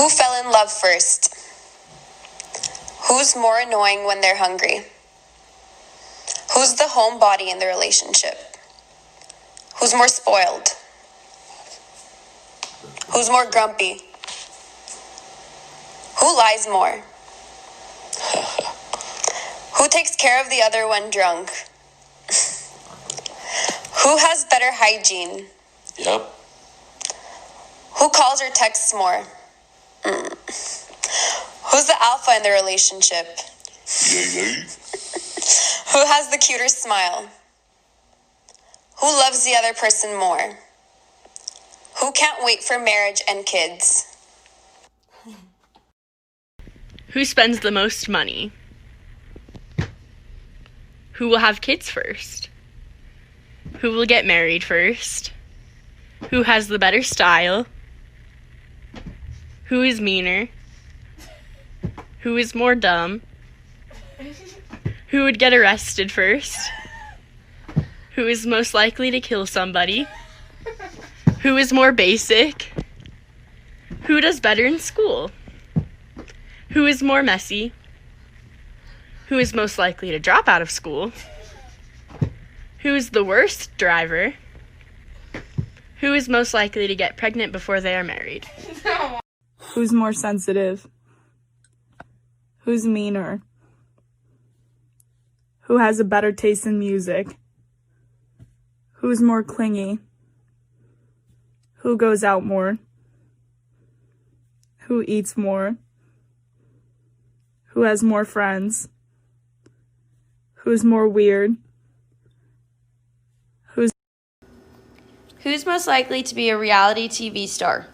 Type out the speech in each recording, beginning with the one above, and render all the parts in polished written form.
Who fell in love first? Who's more annoying when they're hungry? Who's the homebody in the relationship? Who's more spoiled? Who's more grumpy? Who lies more? Who takes care of the other when drunk? Who has better hygiene? Yep. Who calls or texts more? Who's the alpha in the relationship? Yeah. Who has the cuter smile? Who loves the other person more? Who can't wait for marriage and kids? Who spends the most money? Who will have kids first? Who will get married first? Who has the better style? Who is meaner? Who is more dumb? Who would get arrested first? Who is most likely to kill somebody? Who is more basic? Who does better in school? Who is more messy? Who is most likely to drop out of school? Who is the worst driver? Who is most likely to get pregnant before they are married? Who's more sensitive? Who's meaner? Who has a better taste in music? Who's more clingy? Who goes out more? Who eats more? Who has more friends? Who's more weird? Who's most likely to be a reality TV star?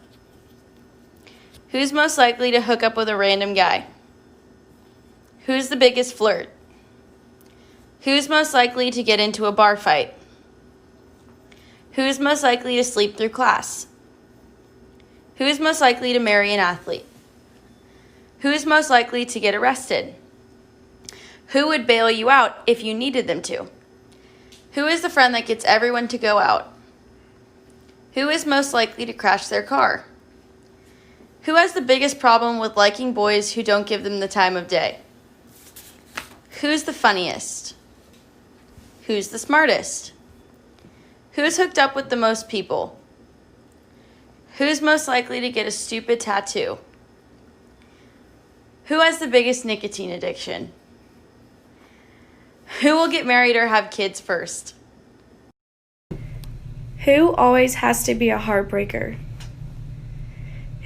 Who's most likely to hook up with a random guy? Who's the biggest flirt? Who's most likely to get into a bar fight? Who's most likely to sleep through class? Who's most likely to marry an athlete? Who's most likely to get arrested? Who would bail you out if you needed them to? Who is the friend that gets everyone to go out? Who is most likely to crash their car? Who has the biggest problem with liking boys who don't give them the time of day? Who's the funniest? Who's the smartest? Who's hooked up with the most people? Who's most likely to get a stupid tattoo? Who has the biggest nicotine addiction? Who will get married or have kids first? Who always has to be a heartbreaker?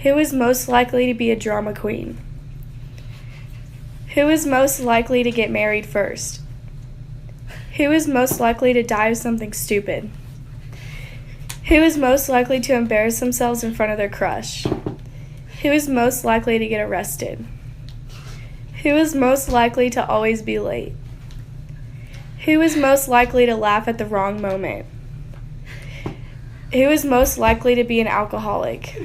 Who is most likely to be a drama queen? Who is most likely to get married first? Who is most likely to die of something stupid? Who is most likely to embarrass themselves in front of their crush? Who is most likely to get arrested? Who is most likely to always be late? Who is most likely to laugh at the wrong moment? Who is most likely to be an alcoholic?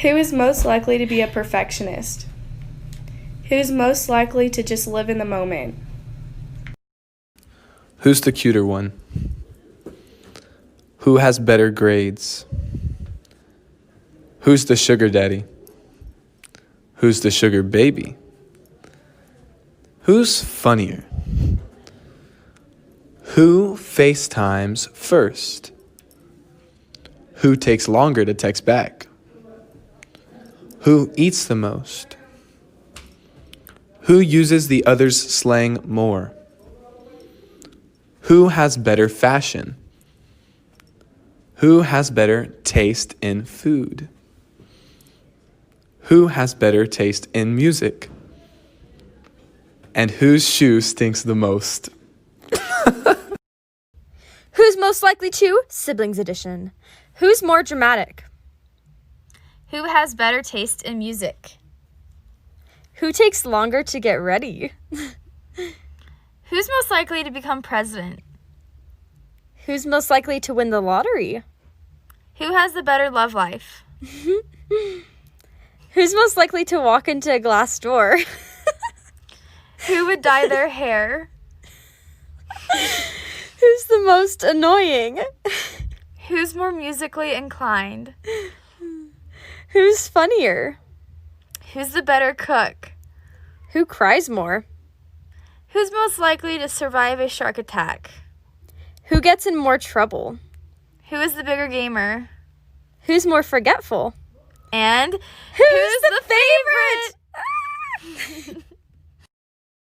Who is most likely to be a perfectionist? Who is most likely to just live in the moment? Who's the cuter one? Who has better grades? Who's the sugar daddy? Who's the sugar baby? Who's funnier? Who FaceTimes first? Who takes longer to text back? Who eats the most? Who uses the other's slang more? Who has better fashion? Who has better taste in food? Who has better taste in music? And whose shoe stinks the most? Who's most likely to? Siblings edition. Who's more dramatic? Who has better taste in music? Who takes longer to get ready? Who's most likely to become president? Who's most likely to win the lottery? Who has the better love life? Who's most likely to walk into a glass door? Who would dye their hair? Who's the most annoying? Who's more musically inclined? Who's funnier? Who's the better cook? Who cries more? Who's most likely to survive a shark attack? Who gets in more trouble? Who is the bigger gamer? Who's more forgetful? And Who's the favorite? favorite?